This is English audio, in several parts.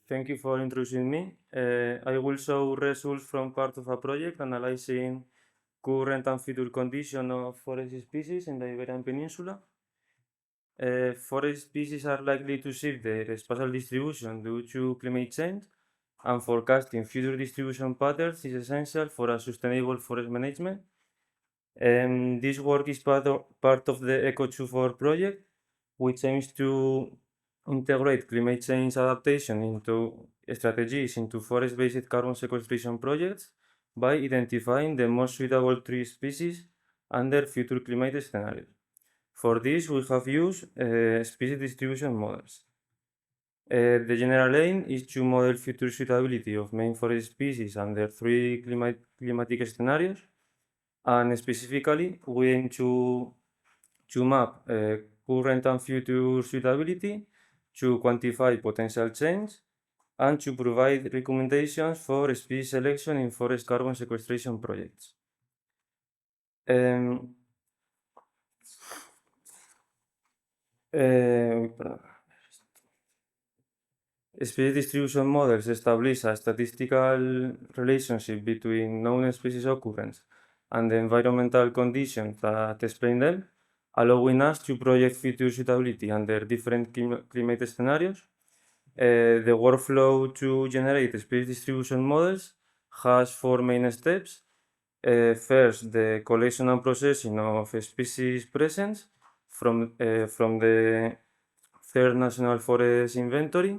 Thank you for introducing me. I will show results from part of a project analyzing current and future condition of forest species in the Iberian Peninsula. Forest species are likely to shift their spatial distribution due to climate change, and forecasting future distribution patterns is essential for a sustainable forest management. This work is part of the Eco24 project, which aims to integrate climate change adaptation into strategies into forest-based carbon sequestration projects by identifying the most suitable tree species under future climate scenarios. For this, we have used species distribution models. The general aim is to model future suitability of main forest species under three climatic scenarios, and specifically, we aim to map current and future suitability, to quantify potential change, and to provide recommendations for species selection in forest carbon sequestration projects. Um, pardon. Species distribution models establish a statistical relationship between known species occurrence and the environmental conditions that explain them, allowing us to project future suitability under different climate scenarios. The workflow to generate species distribution models has four main steps. First, the collection and processing of species presence from the Third National Forest Inventory.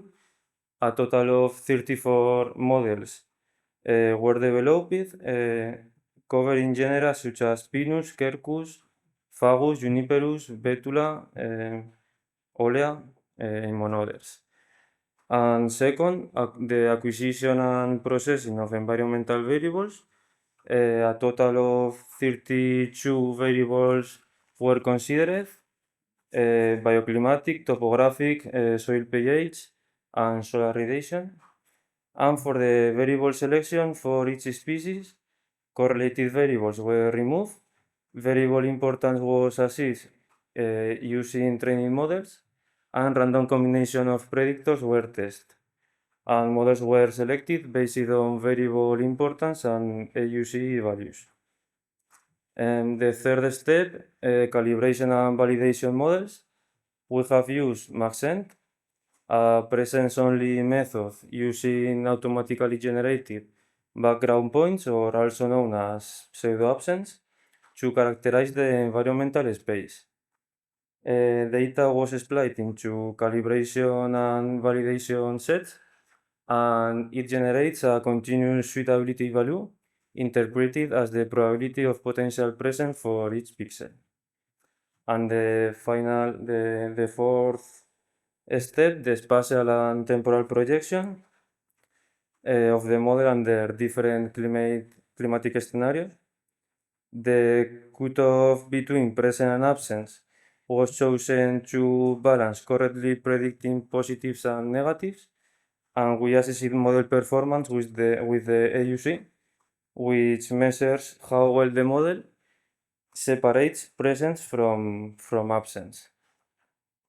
A total of 34 models were developed, covering genera such as Pinus, Quercus, Fagus, Juniperus, Betula, Olea, among others. And second, the acquisition and processing of environmental variables. A total of 32 variables were considered: bioclimatic, topographic, soil pH, and solar radiation. And for the variable selection for each species, correlated variables were removed. Variable importance was assessed using training models, and random combination of predictors were tested. And models were selected based on variable importance and AUC values. The third step, calibration and validation models. We have used Maxent, a presence-only method using automatically generated background points, or also known as pseudo-absence, to characterize the environmental space. Data was split into calibration and validation sets, and it generates a continuous suitability value interpreted as the probability of potential presence for each pixel. And the fourth step, the spatial and temporal projection of the model under different climatic scenarios. The cutoff between present and absence was chosen to balance correctly predicting positives and negatives, and we assessed model performance with the AUC, which measures how well the model separates presence from absence.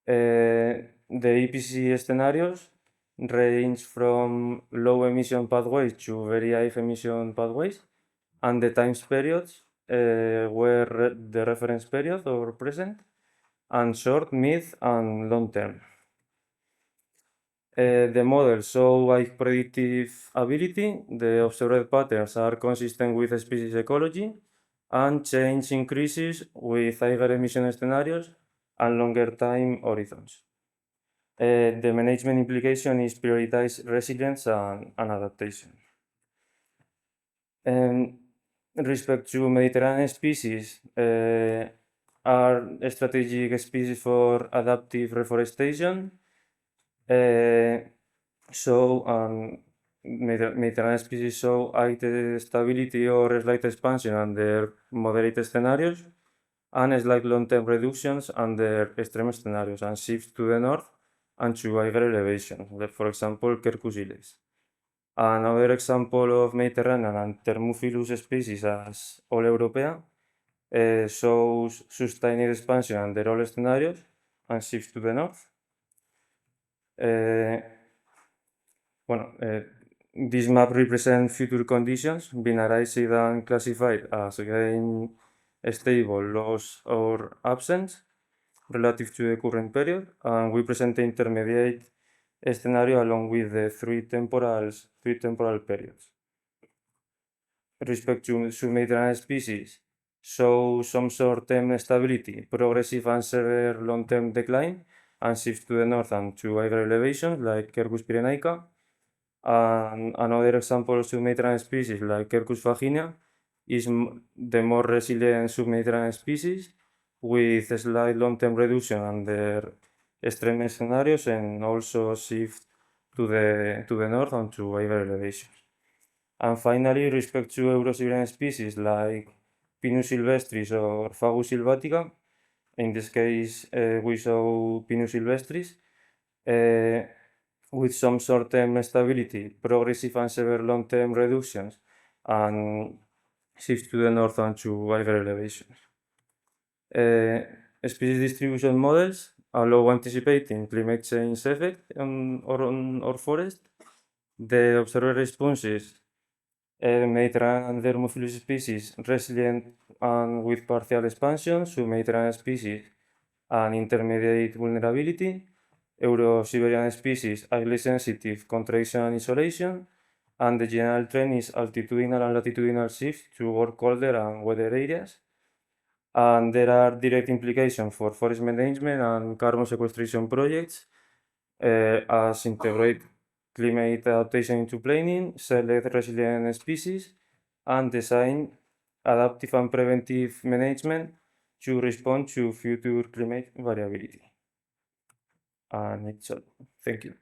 The EPC scenarios range from low emission pathways to very high emission pathways, and the time periods were the reference period or present, and short, mid, and long term. The models show high predictive ability. The observed patterns are consistent with species ecology, and change increases with higher emission scenarios and longer time horizons. The management implication is prioritize resilience and adaptation. Respect to Mediterranean species, are strategic species for adaptive reforestation. Mediterranean species show high stability or slight expansion under moderate scenarios, and slight long-term reductions under extreme scenarios, and shifts to the north and to higher elevation, like for example, Quercus ilex. Another example of Mediterranean and Thermophilus species as Olea europea shows sustained expansion under all scenarios and shifts to the north. Bueno, this map represents future conditions being analyzed and classified as gain, stable, loss, or absence relative to the current period, and we present the intermediate scenario along with the three temporal periods. With respect to sub-Mediterranean species, show some short-term stability, progressive and severe long-term decline, and shift to the north and to higher elevations like Quercus pyrenaica. And another example of sub-Mediterranean species like Quercus faginia is the more resilient sub-Mediterranean species with a slight long-term reduction under extreme scenarios and also shift to the north and to higher elevations. And finally, respect to Euro-Siberian species like Pinus sylvestris or Fagus sylvatica, in this case we show Pinus sylvestris, with some short-term stability, progressive and severe long-term reductions, and shift to the north and to higher elevations. Species distribution models allow anticipating climate change effect on our forest. The observed responses Mediterranean and Thermophilus species resilient and with partial expansion, sub-Mediterranean species and intermediate vulnerability, Euro-Siberian species highly sensitive contraction and isolation, and the general trend is altitudinal and latitudinal shift toward colder and wetter areas. And there are direct implications for forest management and carbon sequestration projects as integrate climate adaptation into planning, select resilient species, and design adaptive and preventive management to respond to future climate variability. And it's all. Thank you.